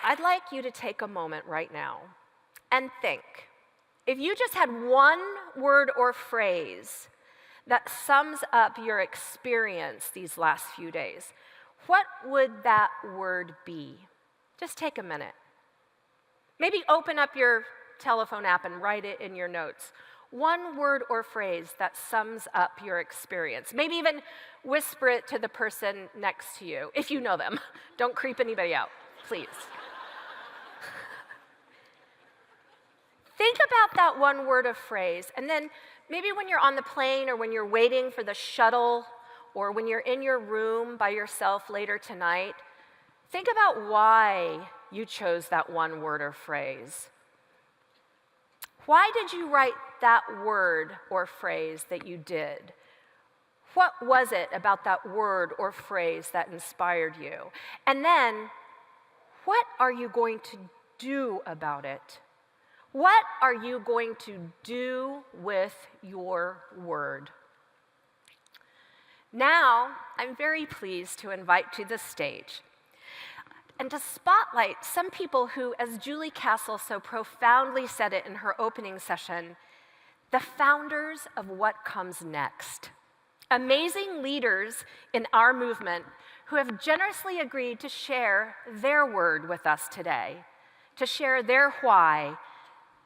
I'd like you to take a moment right now and think. If you just had one word or phrase that sums up your experience these last few days, what would that word be? Just take a minute. Maybe open up your telephone app and write it in your notes. One word or phrase that sums up your experience. Maybe even whisper it to the person next to you, if you know them. Don't creep anybody out, please. Think about that one word or phrase, and then maybe when you're on the plane or when you're waiting for the shuttle or when you're in your room by yourself later tonight, think about why you chose that one word or phrase. Why did you write that word or phrase that you did? What was it about that word or phrase that inspired you? And then, what are you going to do about it? What are you going to do with your word? Now, I'm very pleased to invite to the stage and to spotlight some people who, as Julie Castle so profoundly said it in her opening session, the founders of what comes next. Amazing leaders in our movement who have generously agreed to share their word with us today, to share their why,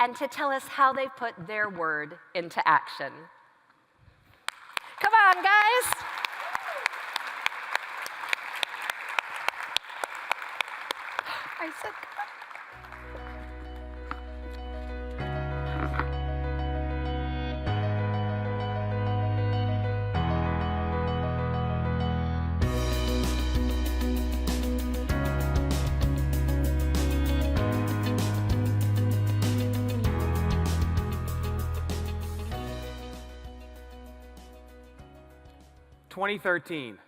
and to tell us how they put their word into action. Come on, guys. I said, "2013,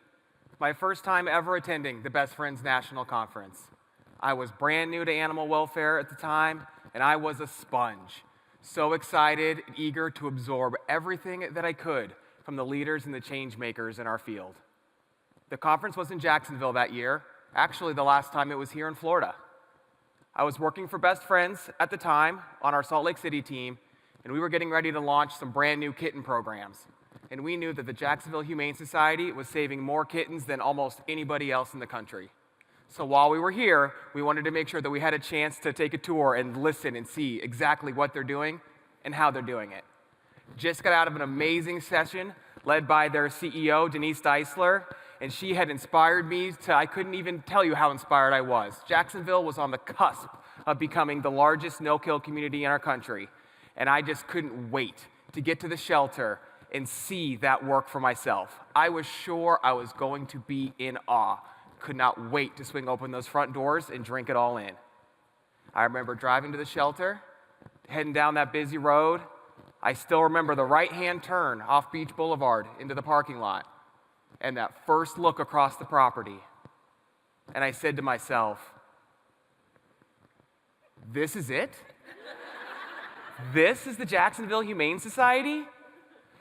my first time ever attending the Best Friends National Conference. I was brand new to animal welfare at the time, and I was a sponge. So excited and eager to absorb everything that I could from the leaders and the change makers in our field. The conference was in Jacksonville that year, actually the last time it was here in Florida. I was working for Best Friends at the time on our Salt Lake City team, and we were getting ready to launch some brand new kitten programs. And we knew that the Jacksonville Humane Society was saving more kittens than almost anybody else in the country. So while we were here, we wanted to make sure that we had a chance to take a tour and listen and see exactly what they're doing and how they're doing it. Just got out of an amazing session led by their CEO, Denise Deisler, and she had inspired me to, I couldn't even tell you how inspired I was. Jacksonville was on the cusp of becoming the largest no-kill community in our country, and I just couldn't wait to get to the shelter and see that work for myself. I was sure I was going to be in awe. Could not wait to swing open those front doors and drink it all in. I remember driving to the shelter, heading down that busy road. I still remember the right-hand turn off Beach Boulevard into the parking lot and that first look across the property. And I said to myself, this is it? This is the Jacksonville Humane Society?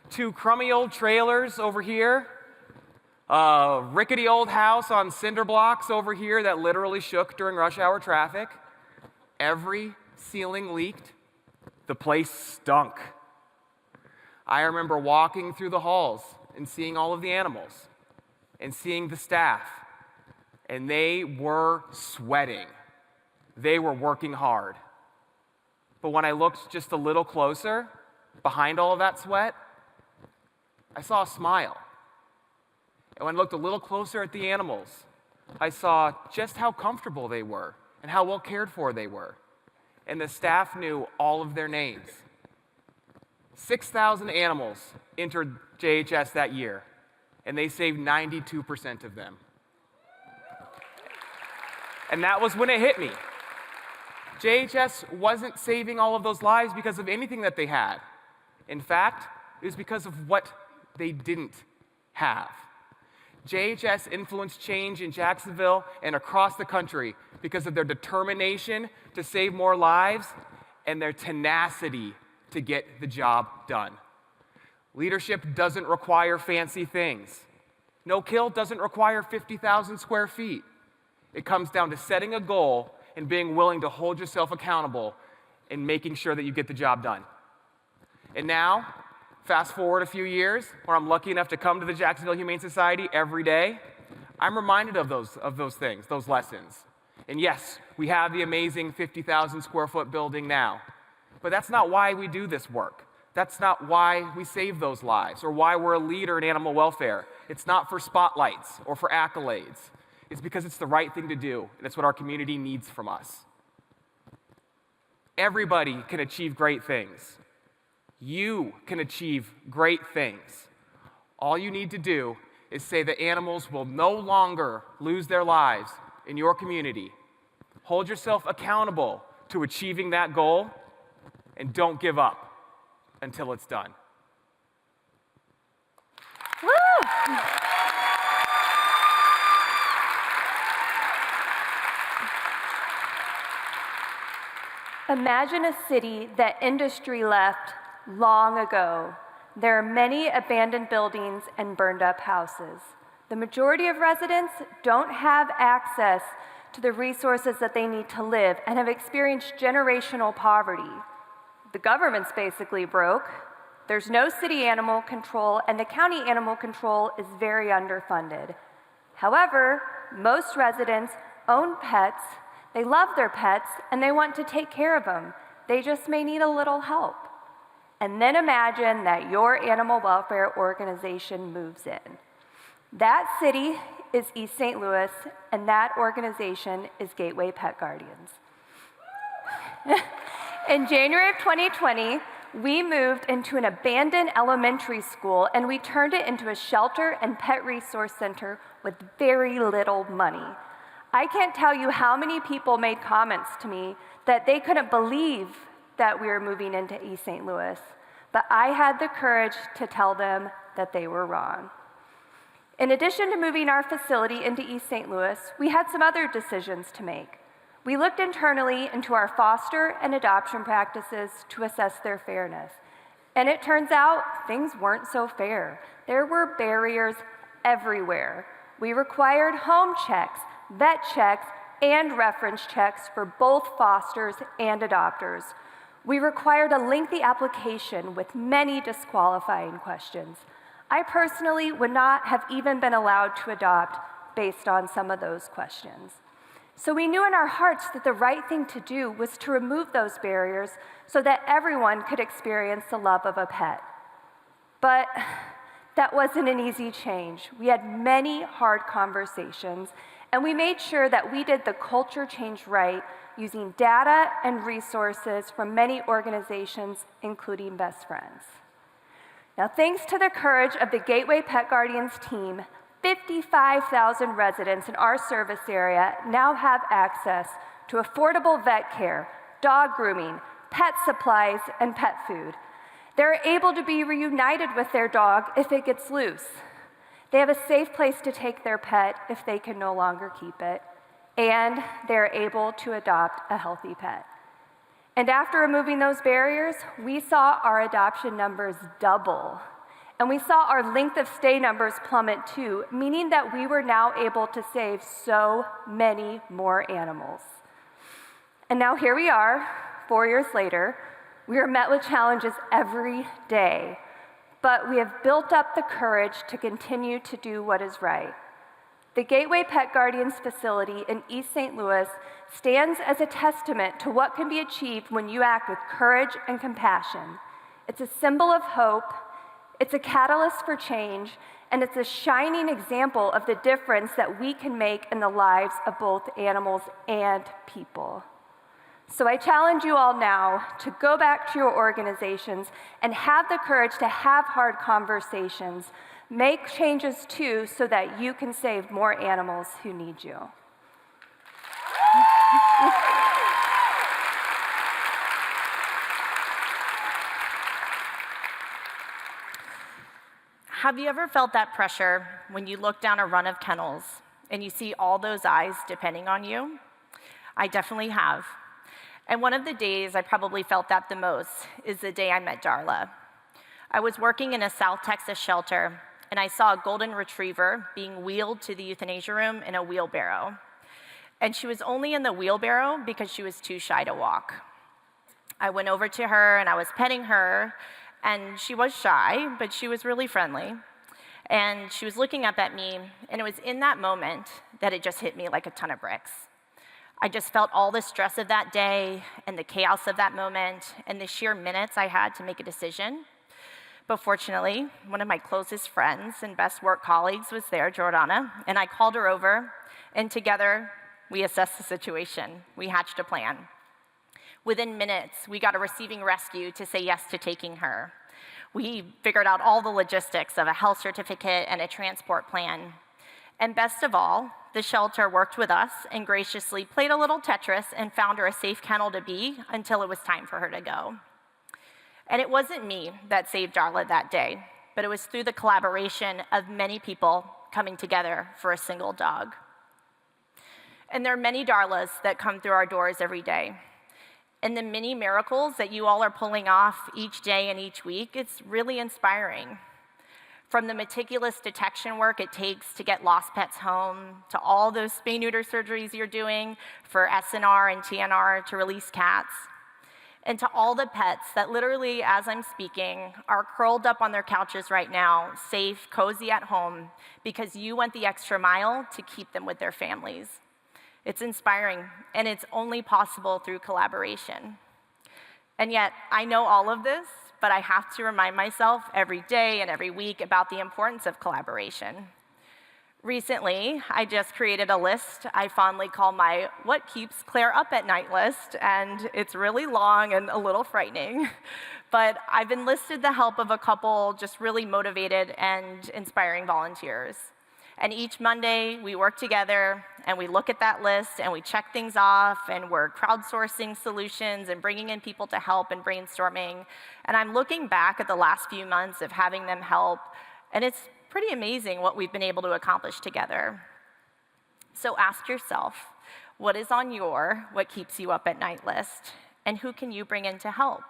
Two crummy old trailers over here, a rickety old house on cinder blocks over here that literally shook during rush hour traffic. Every ceiling leaked. The place stunk. I remember walking through the halls and seeing all of the animals and seeing the staff, and they were sweating. They were working hard. But when I looked just a little closer, behind all of that sweat, I saw a smile. And when I looked a little closer at the animals, I saw just how comfortable they were and how well cared for they were. And the staff knew all of their names. 6,000 animals entered JHS that year, and they saved 92% of them. And that was when it hit me. JHS wasn't saving all of those lives because of anything that they had. In fact, it was because of what they didn't have. JHS influenced change in Jacksonville and across the country because of their determination to save more lives and their tenacity to get the job done. Leadership doesn't require fancy things. No kill doesn't require 50,000 square feet. It comes down to setting a goal and being willing to hold yourself accountable and making sure that you get the job done. And now, fast forward a few years, where I'm lucky enough to come to the Jacksonville Humane Society every day, I'm reminded of those things, those lessons. And yes, we have the amazing 50,000 square foot building now, but that's not why we do this work. That's not why we save those lives or why we're a leader in animal welfare. It's not for spotlights or for accolades. It's because it's the right thing to do, and it's what our community needs from us. Everybody can achieve great things. You can achieve great things. All you need to do is say that animals will no longer lose their lives in your community. Hold yourself accountable to achieving that goal, and don't give up until it's done. Woo! Imagine a city that industry left long ago. There are many abandoned buildings and burned up houses. The majority of residents don't have access to the resources that they need to live and have experienced generational poverty. The government's basically broke. There's no city animal control, and the county animal control is very underfunded. However, most residents own pets, they love their pets, and they want to take care of them. They just may need a little help. And then imagine that your animal welfare organization moves in. That city is East St. Louis, and that organization is Gateway Pet Guardians. In January of 2020, we moved into an abandoned elementary school, and we turned it into a shelter and pet resource center with very little money. I can't tell you how many people made comments to me that they couldn't believe that we were moving into East St. Louis, but I had the courage to tell them that they were wrong. In addition to moving our facility into East St. Louis, we had some other decisions to make. We looked internally into our foster and adoption practices to assess their fairness. And it turns out things weren't so fair. There were barriers everywhere. We required home checks, vet checks, and reference checks for both fosters and adopters. We required a lengthy application with many disqualifying questions. I personally would not have even been allowed to adopt based on some of those questions. So we knew in our hearts that the right thing to do was to remove those barriers so that everyone could experience the love of a pet. But that wasn't an easy change. We had many hard conversations, and we made sure that we did the culture change right using data and resources from many organizations, including Best Friends. Now, thanks to the courage of the Gateway Pet Guardians team, 55,000 residents in our service area now have access to affordable vet care, dog grooming, pet supplies, and pet food. They're able to be reunited with their dog if it gets loose. They have a safe place to take their pet if they can no longer keep it, and they're able to adopt a healthy pet. And after removing those barriers, we saw our adoption numbers double. And we saw our length of stay numbers plummet too, meaning that we were now able to save so many more animals. And now here we are, 4 years later. We are met with challenges every day, but we have built up the courage to continue to do what is right. The Gateway Pet Guardians facility in East St. Louis stands as a testament to what can be achieved when you act with courage and compassion. It's a symbol of hope, it's a catalyst for change, and it's a shining example of the difference that we can make in the lives of both animals and people. So I challenge you all now to go back to your organizations and have the courage to have hard conversations. Make changes too so that you can save more animals who need you. Have you ever felt that pressure when you look down a run of kennels and you see all those eyes depending on you? I definitely have. And one of the days I probably felt that the most is the day I met Darla. I was working in a South Texas shelter, and I saw a golden retriever being wheeled to the euthanasia room in a wheelbarrow. and she was only in the wheelbarrow because she was too shy to walk. I went over to her and I was petting her, and she was shy, but she was really friendly. And she was looking up at me, and it was in that moment that it just hit me like a ton of bricks. I just felt all the stress of that day and the chaos of that moment and the sheer minutes I had to make a decision. But fortunately, one of my closest friends and best work colleagues was there, Jordana, and I called her over, and together we assessed the situation. We hatched a plan. Within minutes, we got a receiving rescue to say yes to taking her. We figured out all the logistics of a health certificate and a transport plan. And best of all, the shelter worked with us and graciously played a little Tetris and found her a safe kennel to be until it was time for her to go. And it wasn't me that saved Darla that day, but it was through the collaboration of many people coming together for a single dog. And there are many Darlas that come through our doors every day. And the many miracles that you all are pulling off each day and each week, it's really inspiring. From the meticulous detection work it takes to get lost pets home, to all those spay-neuter surgeries you're doing for SNR and TNR to release cats, and to all the pets that literally, as I'm speaking, are curled up on their couches right now, safe, cozy at home, because you went the extra mile to keep them with their families. It's inspiring, and it's only possible through collaboration. And yet, I know all of this, but I have to remind myself every day and every week about the importance of collaboration. Recently, I just created a list I fondly call my What Keeps Claire Up at Night list, and it's really long and a little frightening. But I've enlisted the help of a couple just really motivated and inspiring volunteers. And each Monday, we work together, and we look at that list, and we check things off, and we're crowdsourcing solutions and bringing in people to help and brainstorming. And I'm looking back at the last few months of having them help, and it's pretty amazing what we've been able to accomplish together. So ask yourself, what is on your What Keeps You Up at Night list? And who can you bring in to help?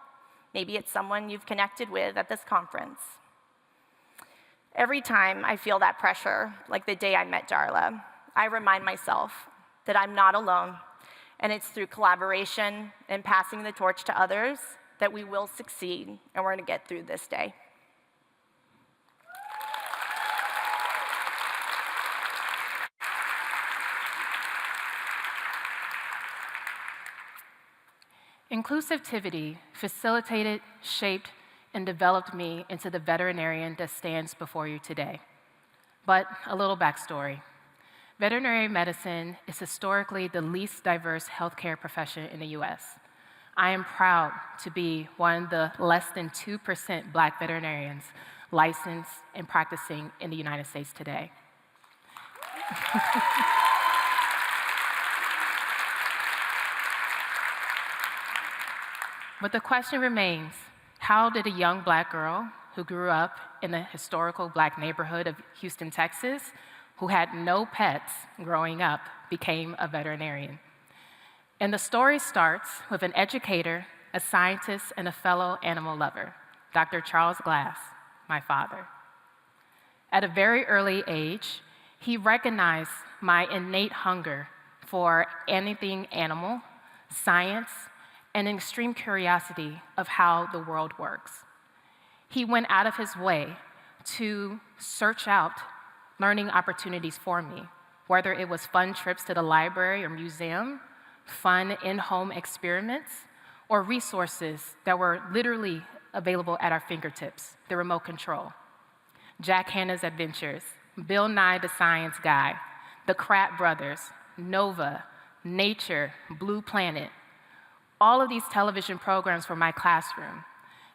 Maybe it's someone you've connected with at this conference. Every time I feel that pressure, like the day I met Darla, I remind myself that I'm not alone, and it's through collaboration and passing the torch to others that we will succeed, and we're going to get through this day. Inclusivity facilitated, shaped, and developed me into the veterinarian that stands before you today. But a little backstory. Veterinary medicine is historically the least diverse healthcare profession in the US. I am proud to be one of the less than 2% Black veterinarians licensed and practicing in the United States today. But the question remains, how did a young Black girl who grew up in the historical Black neighborhood of Houston, Texas, who had no pets growing up, became a veterinarian? And the story starts with an educator, a scientist, and a fellow animal lover, Dr. Charles Glass, my father. At a very early age, he recognized my innate hunger for anything animal, science, and an extreme curiosity of how the world works. He went out of his way to search out learning opportunities for me, whether it was fun trips to the library or museum, fun in-home experiments, or resources that were literally available at our fingertips, the remote control. Jack Hanna's Adventures, Bill Nye the Science Guy, the Kratt Brothers, Nova, Nature, Blue Planet. All of these television programs were my classroom,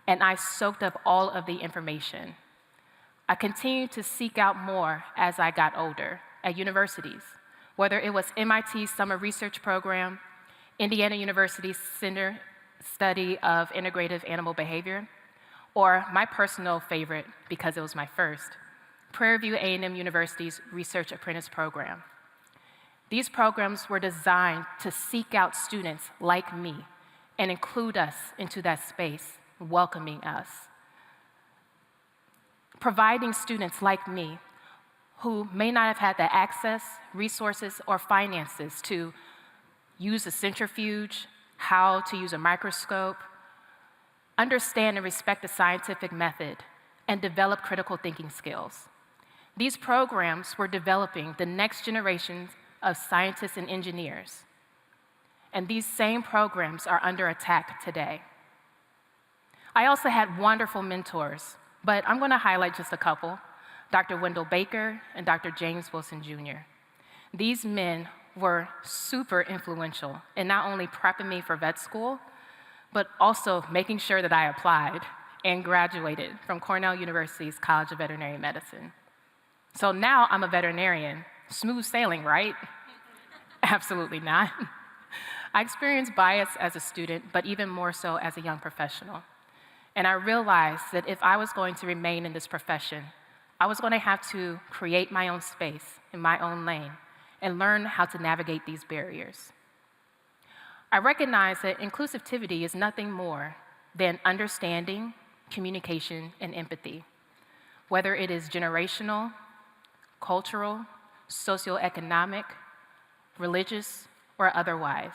and I soaked up all of the information. I continued to seek out more as I got older at universities, whether it was MIT's Summer Research Program, Indiana University's Center Study of Integrative Animal Behavior, or my personal favorite, because it was my first, Prairie View A&M University's Research Apprentice Program. These programs were designed to seek out students like me and include us into that space, welcoming us. Providing students like me who may not have had the access, resources, or finances to use a centrifuge, how to use a microscope, understand and respect the scientific method, and develop critical thinking skills. These programs were developing the next generation of scientists and engineers. And these same programs are under attack today. I also had wonderful mentors, but I'm going to highlight just a couple, Dr. Wendell Baker and Dr. James Wilson Jr. These men were super influential in not only prepping me for vet school, but also making sure that I applied and graduated from Cornell University's College of Veterinary Medicine. So now I'm a veterinarian. Smooth sailing, right? Absolutely not. I experienced bias as a student, but even more so as a young professional. And I realized that if I was going to remain in this profession, I was going to have to create my own space in my own lane and learn how to navigate these barriers. I recognize that inclusivity is nothing more than understanding, communication, and empathy, whether it is generational, cultural, socioeconomic, religious, or otherwise.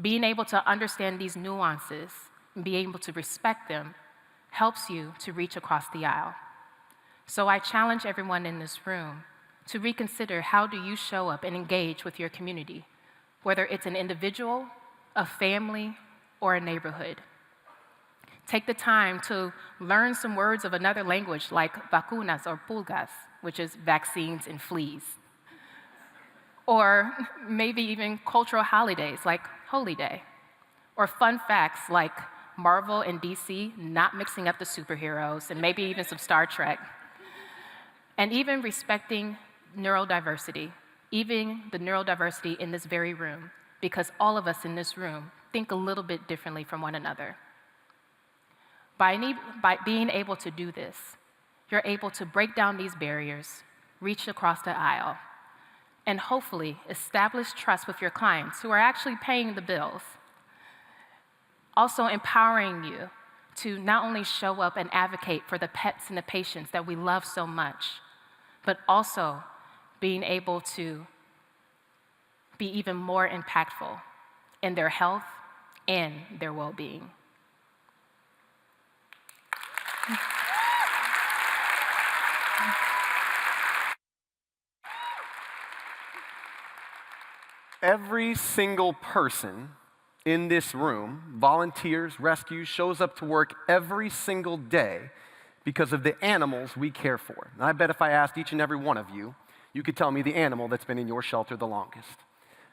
Being able to understand these nuances and be able to respect them helps you to reach across the aisle. So I challenge everyone in this room to reconsider how do you show up and engage with your community, whether it's an individual, a family, or a neighborhood. Take the time to learn some words of another language like vacunas or pulgas, which is vaccines and fleas. Or maybe even cultural holidays like Holy Day. Or fun facts like Marvel and DC not mixing up the superheroes, and maybe even some Star Trek. And even respecting neurodiversity, even the neurodiversity in this very room, because all of us in this room think a little bit differently from one another. By being able to do this, you're able to break down these barriers, reach across the aisle, and hopefully establish trust with your clients who are actually paying the bills. Also empowering you to not only show up and advocate for the pets and the patients that we love so much, but also being able to be even more impactful in their health and their well-being. Every single person in this room volunteers, rescues, shows up to work every single day because of the animals we care for. And I bet if I asked each and every one of you, you could tell me the animal that's been in your shelter the longest.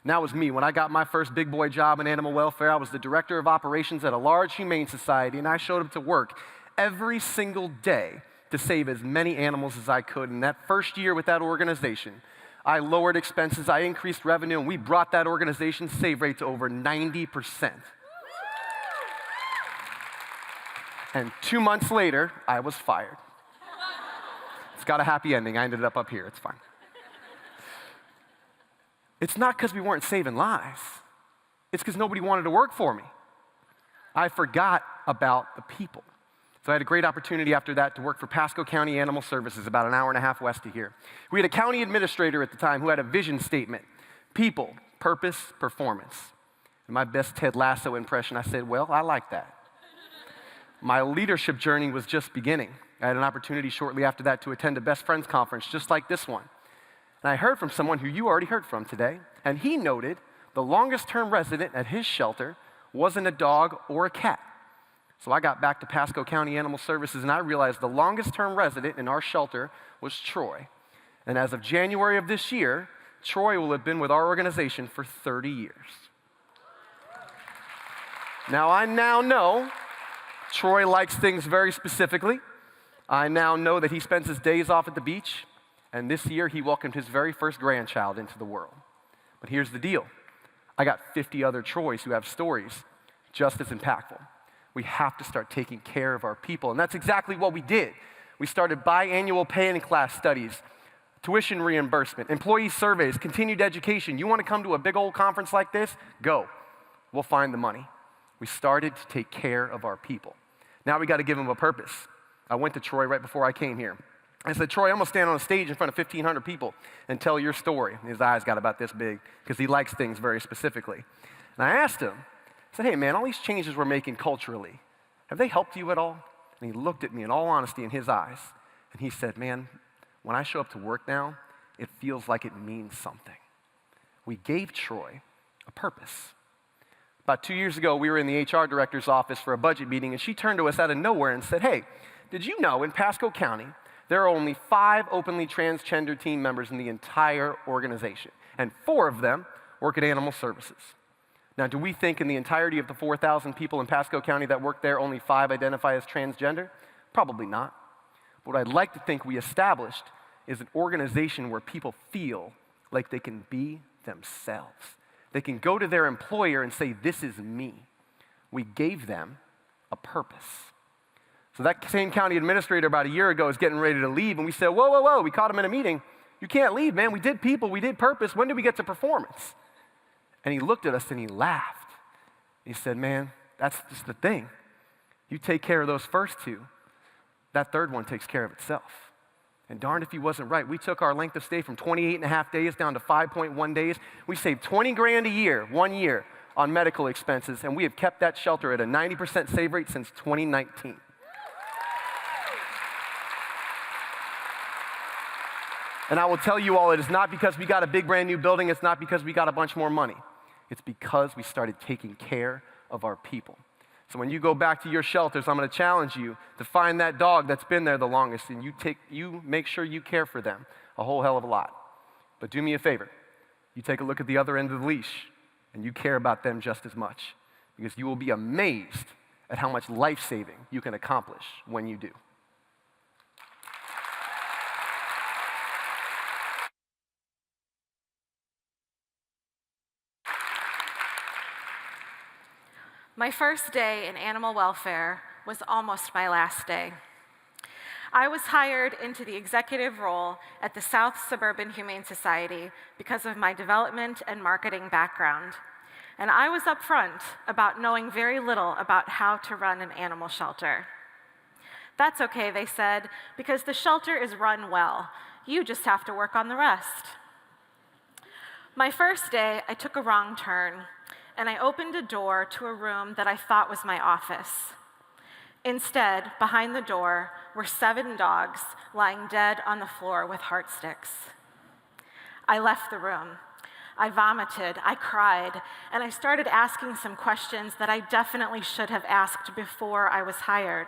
And that was me. When I got my first big boy job in animal welfare, I was the director of operations at a large humane society, and I showed up to work every single day to save as many animals as I could. And that first year with that organization, I lowered expenses, I increased revenue, and we brought that organization's save rate to over 90%. And 2 months later, I was fired. It's got a happy ending. I ended up here. It's fine. It's not because we weren't saving lives. It's because nobody wanted to work for me. I forgot about the people. So I had a great opportunity after that to work for Pasco County Animal Services, about an hour and a half west of here. We had a county administrator at the time who had a vision statement: people, purpose, performance. In my best Ted Lasso impression, I said, well, I like that. My leadership journey was just beginning. I had an opportunity shortly after that to attend a Best Friends conference just like this one. And I heard from someone who you already heard from today, and he noted the longest-term resident at his shelter wasn't a dog or a cat. So I got back to Pasco County Animal Services, and I realized the longest-term resident in our shelter was Troy. And as of January of this year, Troy will have been with our organization for 30 years. Now, I now know Troy likes things very specifically. I now know that he spends his days off at the beach, and this year he welcomed his very first grandchild into the world. But here's the deal. I got 50 other Troys who have stories just as impactful. We have to start taking care of our people, and that's exactly what we did. We started biannual pay-in-class studies, tuition reimbursement, employee surveys, continued education. You want to come to a big old conference like this? Go. We'll find the money. We started to take care of our people. Now we got to give them a purpose. I went to Troy right before I came here. I said, Troy, I'm going to stand on a stage in front of 1,500 people and tell your story. And his eyes got about this big because he likes things very specifically. And I asked him, I said, hey, man, all these changes we're making culturally, have they helped you at all? And he looked at me in all honesty in his eyes, and he said, man, when I show up to work now, it feels like it means something. We gave Troy a purpose. About 2 years ago, we were in the HR director's office for a budget meeting, and she turned to us out of nowhere and said, hey, did you know in Pasco County, there are only 5 openly transgender team members in the entire organization, and 4 of them work at Animal Services. Now, do we think in the entirety of the 4,000 people in Pasco County that work there, only 5 identify as transgender? Probably not. What I'd like to think we established is an organization where people feel like they can be themselves. They can go to their employer and say, this is me. We gave them a purpose. So that same county administrator about a year ago is getting ready to leave, and we said, whoa, whoa, whoa, we caught him in a meeting. You can't leave, man. We did people, we did purpose. When do we get to performance? And he looked at us and he laughed. He said, man, that's just the thing. You take care of those first 2, that third one takes care of itself. And darned if he wasn't right. We took our length of stay from 28.5 days down to 5.1 days. We saved 20 grand a year, 1 year, on medical expenses, and we have kept that shelter at a 90% save rate since 2019. And I will tell you all, it is not because we got a big brand new building, it's not because we got a bunch more money. It's because we started taking care of our people. So when you go back to your shelters, I'm going to challenge you to find that dog that's been there the longest, and you make sure you care for them a whole hell of a lot. But do me a favor. You take a look at the other end of the leash, and you care about them just as much, because you will be amazed at how much life-saving you can accomplish when you do. My first day in animal welfare was almost my last day. I was hired into the executive role at the South Suburban Humane Society because of my development and marketing background. And I was upfront about knowing very little about how to run an animal shelter. That's okay, they said, because the shelter is run well. You just have to work on the rest. My first day, I took a wrong turn, and I opened a door to a room that I thought was my office. Instead, behind the door were 7 dogs lying dead on the floor with heart sticks. I left the room. I vomited, I cried, and I started asking some questions that I definitely should have asked before I was hired.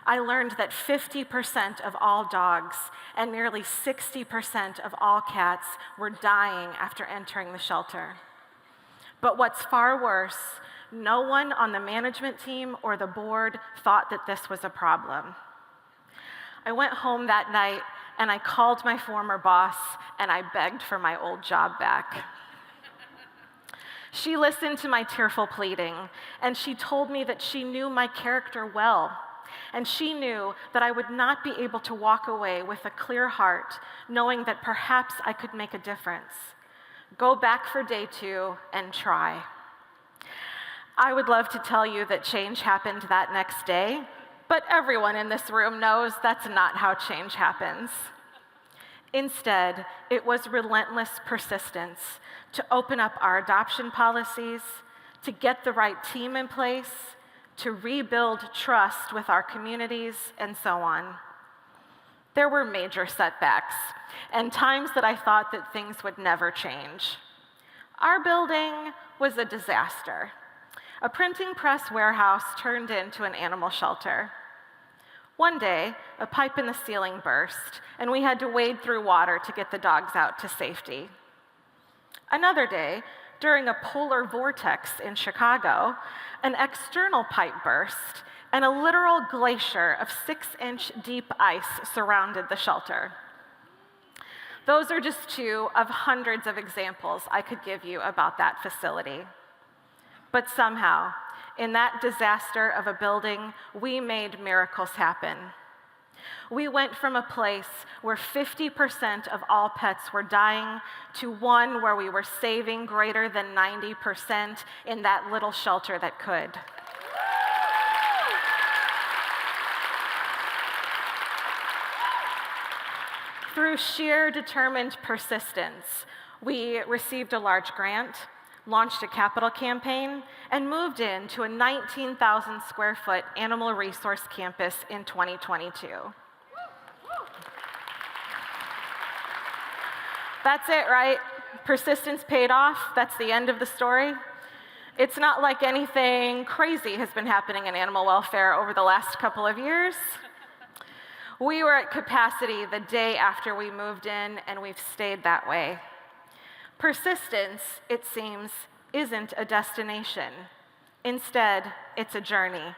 I learned that 50% of all dogs and nearly 60% of all cats were dying after entering the shelter. But what's far worse, no one on the management team or the board thought that this was a problem. I went home that night and I called my former boss and I begged for my old job back. She listened to my tearful pleading and she told me that she knew my character well, and she knew that I would not be able to walk away with a clear heart, knowing that perhaps I could make a difference. Go back for day 2 and try. I would love to tell you that change happened that next day, but everyone in this room knows that's not how change happens. Instead, it was relentless persistence to open up our adoption policies, to get the right team in place, to rebuild trust with our communities, and so on. There were major setbacks and times that I thought that things would never change. Our building was a disaster. A printing press warehouse turned into an animal shelter. One day, a pipe in the ceiling burst, and we had to wade through water to get the dogs out to safety. Another day, during a polar vortex in Chicago, an external pipe burst, and a literal glacier of 6-inch deep ice surrounded the shelter. Those are just 2 of hundreds of examples I could give you about that facility. But somehow, in that disaster of a building, we made miracles happen. We went from a place where 50% of all pets were dying to one where we were saving greater than 90% in that little shelter that could. Through sheer determined persistence, we received a large grant, launched a capital campaign, and moved into a 19,000 square foot animal resource campus in 2022. That's it, right? Persistence paid off. That's the end of the story. It's not like anything crazy has been happening in animal welfare over the last couple of years. We were at capacity the day after we moved in, and we've stayed that way. Persistence, it seems, isn't a destination. Instead, it's a journey.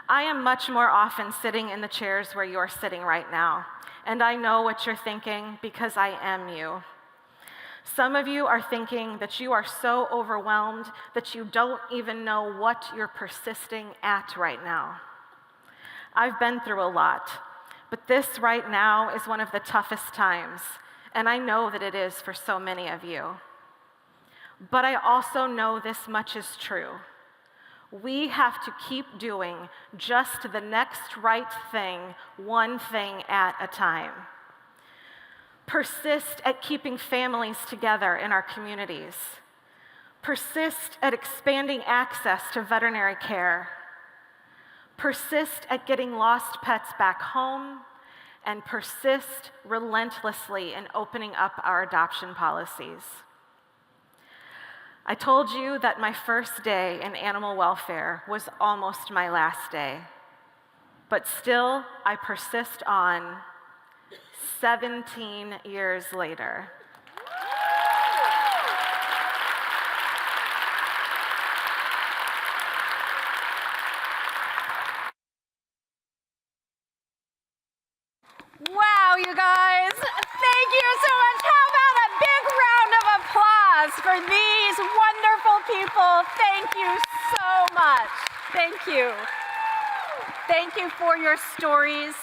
I am much more often sitting in the chairs where you're sitting right now, and I know what you're thinking because I am you. Some of you are thinking that you are so overwhelmed that you don't even know what you're persisting at right now. I've been through a lot, but this right now is one of the toughest times, and I know that it is for so many of you. But I also know this much is true. We have to keep doing just the next right thing, one thing at a time. Persist at keeping families together in our communities. Persist at expanding access to veterinary care. Persist at getting lost pets back home, and persist relentlessly in opening up our adoption policies. I told you that my first day in animal welfare was almost my last day, but still I persist on 17 years later. Wow, you guys, thank you so much. How about a big round of applause for these wonderful people? Thank you so much. Thank you. Thank you for your stories.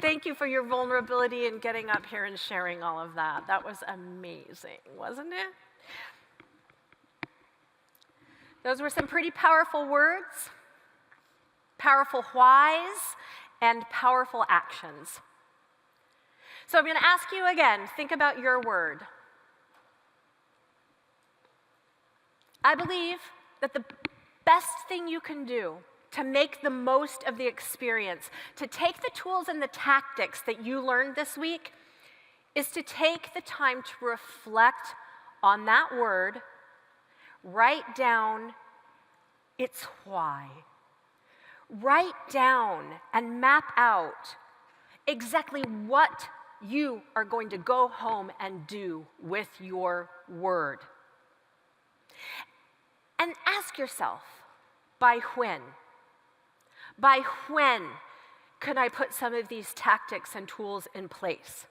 Thank you for your vulnerability and getting up here and sharing all of that. That was amazing, wasn't it? Those were some pretty powerful words, powerful whys, and powerful actions. So I'm going to ask you again, think about your word. I believe that the best thing you can do to make the most of the experience, to take the tools and the tactics that you learned this week, is to take the time to reflect on that word, write down its why. Write down and map out exactly what you are going to go home and do with your word. And ask yourself, by when? By when could I put some of these tactics and tools in place?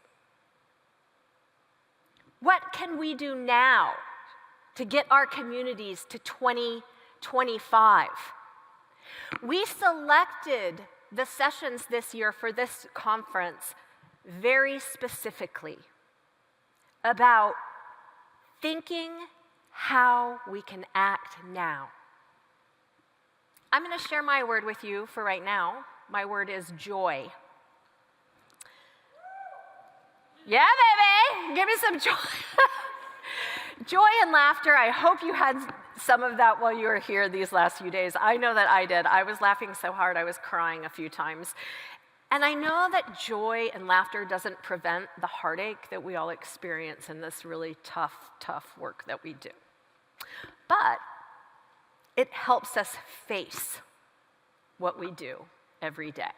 What can we do now to get our communities to 2025? We selected the sessions this year for this conference very specifically about thinking how we can act now. I'm going to share my word with you for right now. My word is joy. Yeah, baby, give me some joy. Joy and laughter. I hope you had some of that while you were here these last few days. I know that I did. I was laughing so hard I was crying a few times. And I know that joy and laughter doesn't prevent the heartache that we all experience in this really tough work that we do. But it helps us face what we do every day.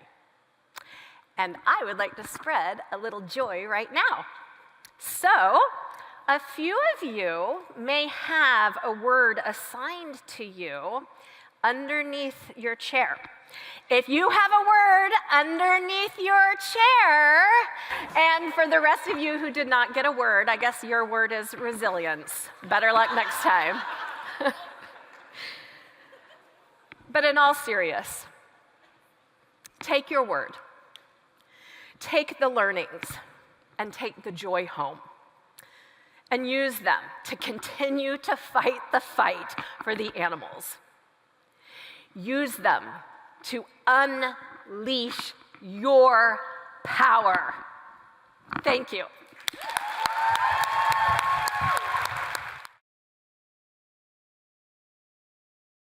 And I would like to spread a little joy right now. So, a few of you may have a word assigned to you underneath your chair. If you have a word underneath your chair, and for the rest of you who did not get a word, I guess your word is resilience. Better luck next time. But in all seriousness, take your word, take the learnings, and take the joy home, and use them to continue to fight the fight for the animals. Use them to unleash your power. Thank you.